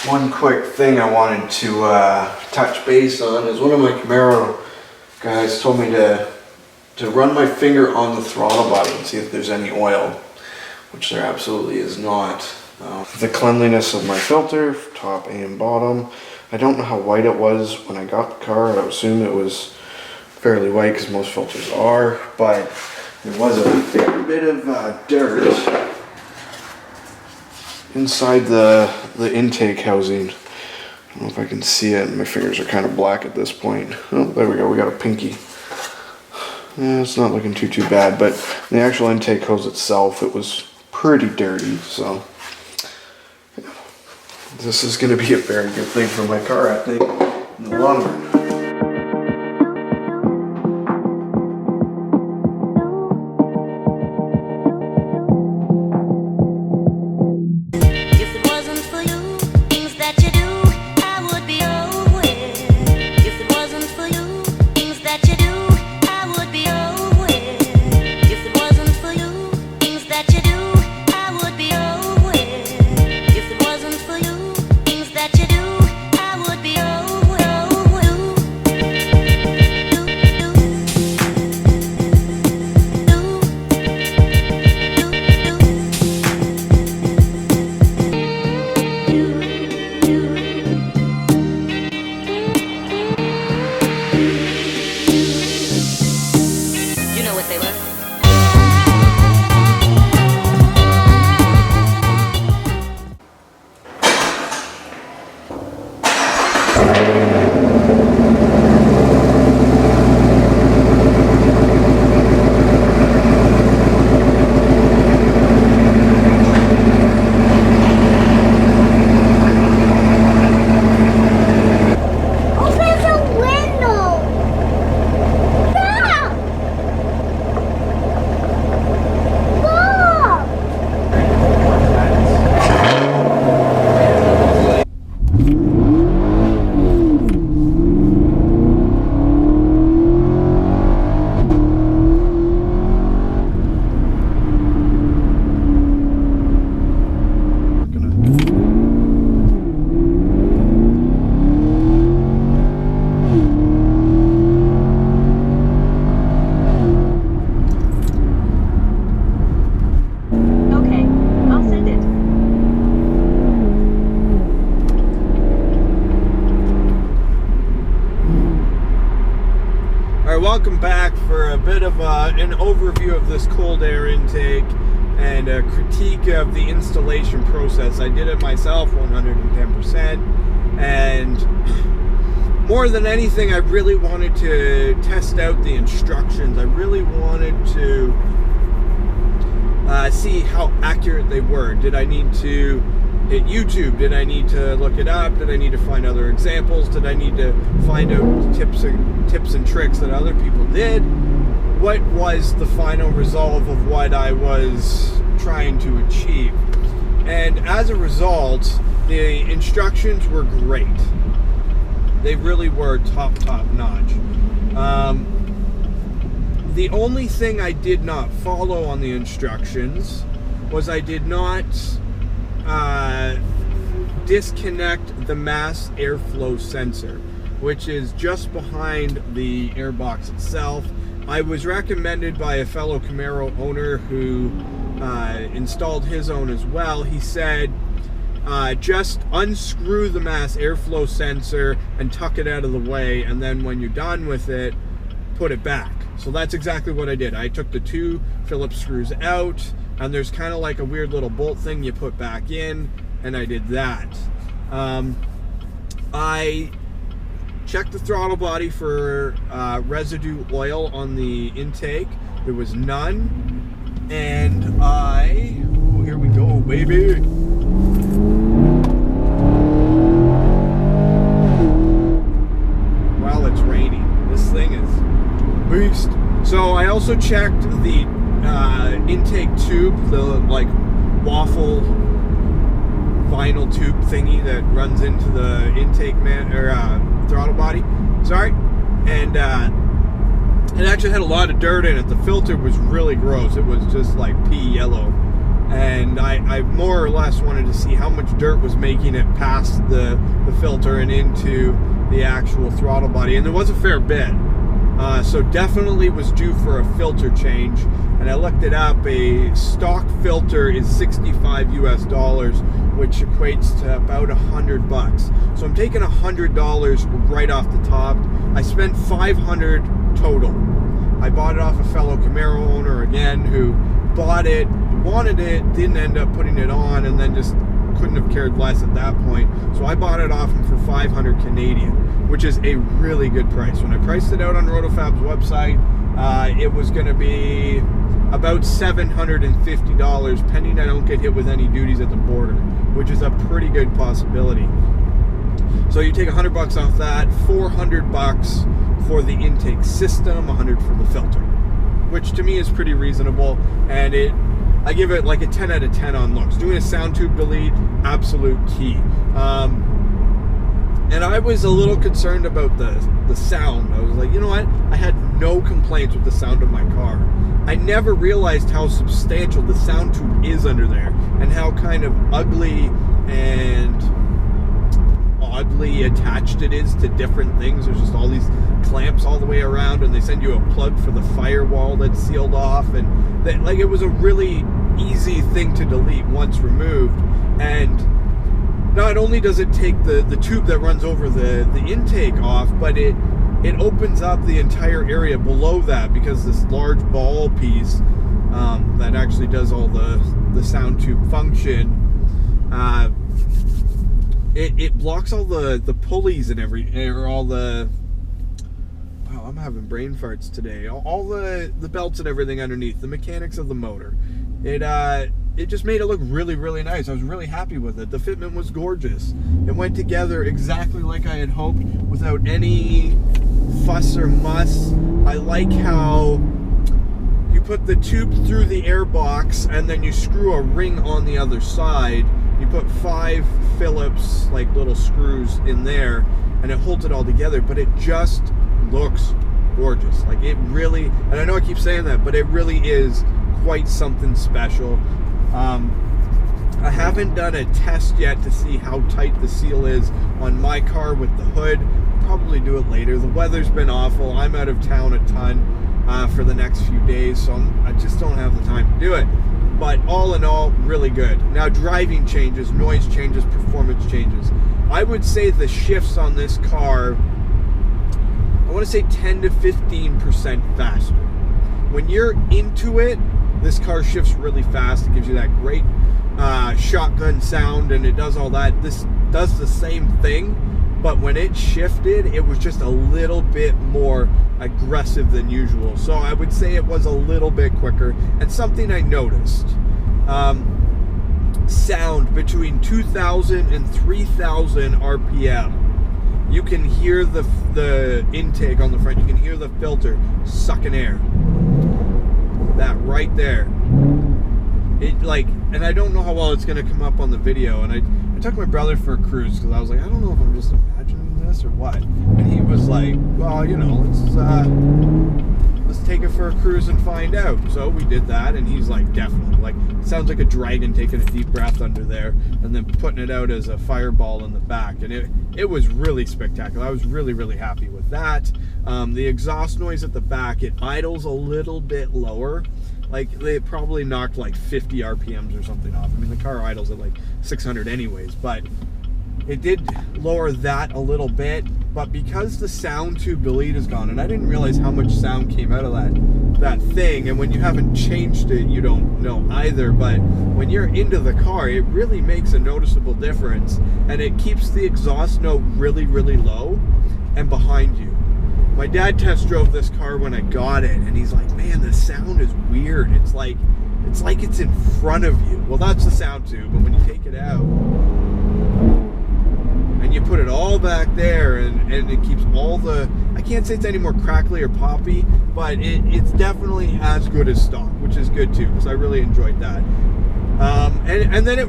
One quick thing I wanted to touch base on is one of my Camaro guys told me to run my finger on the throttle body and see if there's any oil, which there absolutely is not. The cleanliness of my filter, top and bottom, I don't know how white it was when I got the car. I would assume it was fairly white because most filters are, but there was a fair bit of dirt inside the intake housing. I don't know if I can see it. My fingers are kind of black at this point. Oh, there we go. We got a pinky. Yeah, it's not looking too bad, but the actual intake hose itself, it was pretty dirty. So this is going to be a very good thing for my car, I think, in the long run. Welcome back for a bit of an overview of this cold air intake and a critique of the installation process. I did it myself 110%, and more than anything I really wanted to test out the instructions. I really wanted to see how accurate they were. Did I need to hit YouTube? Did I need to look it up? Did I need to find other examples? Did I need to find out tips and tricks that other people did? What was the final result of what I was trying to achieve? And as a result, the instructions were great. They really were top notch. The only thing I did not follow on the instructions was I did not disconnect the mass airflow sensor, which is just behind the airbox itself. I was recommended by a fellow Camaro owner who installed his own as well. He said just unscrew the mass airflow sensor and tuck it out of the way, and then when you're done with it, put it back. So that's exactly what I did. I took the two Phillips screws out, and there's kind of like a weird little bolt thing you put back in, and I did that. I checked the throttle body for residue oil on the intake. There was none, and ooh, here we go, baby. Well, it's raining. This thing is beast. So I also checked the intake tube, the like waffle vinyl tube thingy that runs into the intake throttle body. Sorry, and it actually had a lot of dirt in it. The filter was really gross. It was just like pea yellow, and I more or less wanted to see how much dirt was making it past the filter and into the actual throttle body, and there was a fair bit. So definitely was due for a filter change, and I looked it up. A stock filter is $65 US, which equates to about $100. So I'm taking $100 right off the top. I spent $500 total. I bought it off a fellow Camaro owner again, who bought it, wanted it, didn't end up putting it on, and then just couldn't have cared less at that point. So I bought it off him for 500 Canadian, which is a really good price. When I priced it out on RotoFab's website, it was going to be about $750, pending I don't get hit with any duties at the border, which is a pretty good possibility. So you take $100 off that, $400 for the intake system, $100 for the filter, which to me is pretty reasonable, and I give it like a 10 out of 10 on looks. Doing a sound tube delete, absolute key. And I was a little concerned about the sound. I was like, you know what? I had no complaints with the sound of my car. I never realized how substantial the sound tube is under there, and how kind of ugly and oddly attached it is to different things. There's just all these clamps all the way around, and they send you a plug for the firewall that's sealed off, and like it was a really easy thing to delete once removed. And not only does it take the tube that runs over the intake off, but it opens up the entire area below that, because this large ball piece that actually does all the sound tube function, it blocks all the pulleys and all the, wow, I'm having brain farts today, all the belts and everything underneath, the mechanics of the motor. It just made it look really, really nice. I was really happy with it. The fitment was gorgeous. It went together exactly like I had hoped, without any fuss or muss. I like how you put the tube through the air box, and then you screw a ring on the other side. You put 5 Phillips, like little screws in there, and it holds it all together, but it just looks gorgeous. Like it really, and I know I keep saying that, but it really is quite something special. I haven't done a test yet to see how tight the seal is on my car with the hood. Probably do it later. The weather's been awful. I'm out of town a ton for the next few days, so I just don't have the time to do it. But all in all, really good. Now, driving changes, noise changes, performance changes. I would say the shifts on this car, I want to say 10 to 15% faster. When you're into it, this car shifts really fast. It gives you that great shotgun sound, and it does all that. This does the same thing, but when it shifted, it was just a little bit more aggressive than usual. So I would say it was a little bit quicker. And something I noticed, sound between 2,000 and 3,000 RPM. You can hear the intake on the front. You can hear the filter sucking air. That right there. And I don't know how well it's going to come up on the video. And I took my brother for a cruise, because I was like, I don't know if I'm just imagining this or what. And he was like, well, you know, let's take it for a cruise and find out. So we did that, and he's like, definitely. Like, it sounds like a dragon taking a deep breath under there, and then putting it out as a fireball in the back. And it was really spectacular. I was really, really happy with that. The exhaust noise at the back, it idles a little bit lower. Like, they probably knocked like 50 RPMs or something off. I mean, the car idles at like 600 anyways, but it did lower that a little bit. But because the sound tube delete is gone, and I didn't realize how much sound came out of that thing, and when you haven't changed it, you don't know either, but when you're into the car, it really makes a noticeable difference, and it keeps the exhaust note really, really low and behind you. My dad test drove this car when I got it, and he's like, man, the sound is weird. It's like it's in front of you. Well, that's the sound tube, but when you take it out and you put it all back there, and it keeps all the, I can't say it's any more crackly or poppy, but it's definitely as good as stock, which is good too, because I really enjoyed that. And then it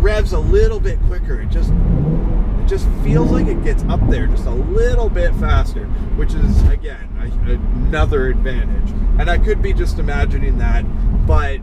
revs a little bit quicker. It just feels like it gets up there just a little bit faster, which is, again, another advantage. And I could be just imagining that, but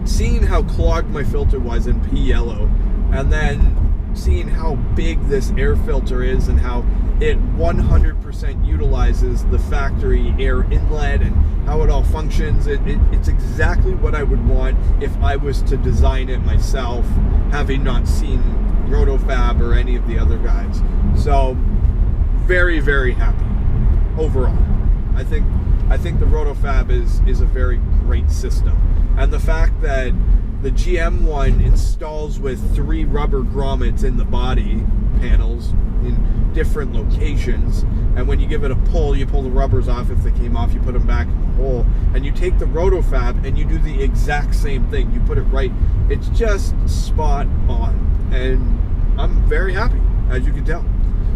seeing how clogged my filter was in pea yellow, and then seeing how big this air filter is and how it 100% utilizes the factory air inlet and how it all functions, it's exactly what I would want if I was to design it myself, having not seen RotoFab or any of the other guys. So very, very happy overall. I think the RotoFab is a very great system, and the fact that the GM one installs with 3 rubber grommets in the body panels in different locations, and when you give it a pull, you pull the rubbers off. If they came off, you put them back in the hole, and you take the RotoFab and you do the exact same thing. You put it right. It's just spot on, and I'm very happy, as you can tell.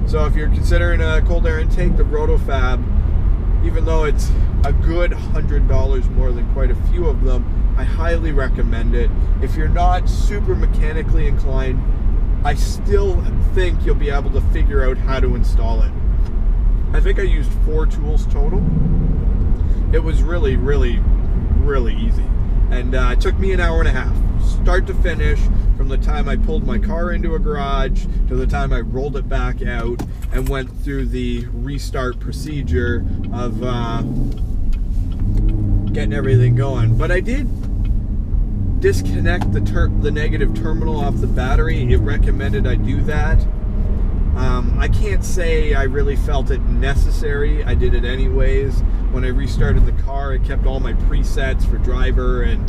So if you're considering a cold air intake, the RotoFab, even though it's a good $100 more than quite a few of them, I highly recommend it. If you're not super mechanically inclined, I still think you'll be able to figure out how to install it. I think I used 4 tools total. It was really, really, really easy. And it took me an hour and a half, start to finish, from the time I pulled my car into a garage to the time I rolled it back out and went through the restart procedure of getting everything going. But I did disconnect the negative terminal off the battery. It recommended I do that. I can't say I really felt it necessary. I did it anyways. When I restarted the car, it kept all my presets for driver and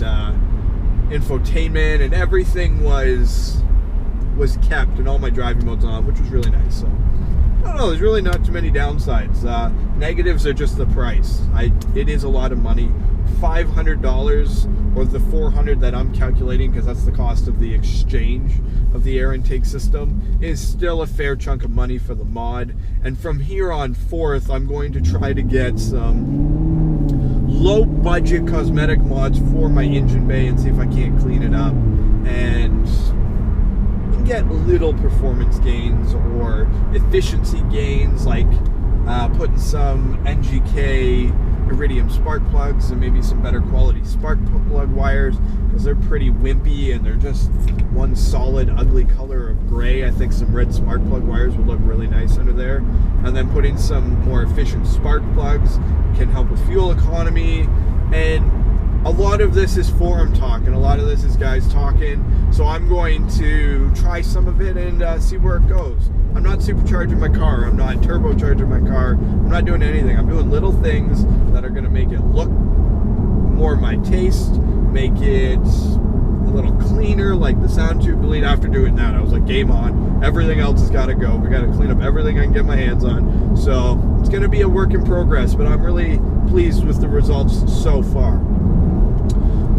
infotainment, and everything was kept, and all my driving modes on, which was really nice. So I don't know, there's really not too many downsides. Negatives are just the price. It is a lot of money. $500, or the $400 that I'm calculating, because that's the cost of the exchange of the air intake system, is still a fair chunk of money for the mod. And from here on forth, I'm going to try to get some low budget cosmetic mods for my engine bay and see if I can't clean it up and get little performance gains or efficiency gains, like putting some NGK Iridium spark plugs and maybe some better quality spark plug wires, because they're pretty wimpy and they're just one solid ugly color of gray. I think some red spark plug wires would look really nice under there, and then putting some more efficient spark plugs can help with fuel economy. And a lot of this is forum talk, and a lot of this is guys talking, so I'm going to try some of it and see where it goes. I'm not supercharging my car, I'm not turbocharging my car, I'm not doing anything. I'm doing little things that are going to make it look more my taste, make it a little cleaner, like the sound tube delete. After doing that, I was like, game on. Everything else has got to go. We got to clean up everything I can get my hands on. So it's going to be a work in progress, but I'm really pleased with the results so far.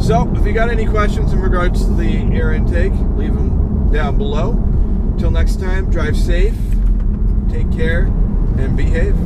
So if you got any questions in regards to the air intake, leave them down below. Till next time, drive safe, take care, and behave.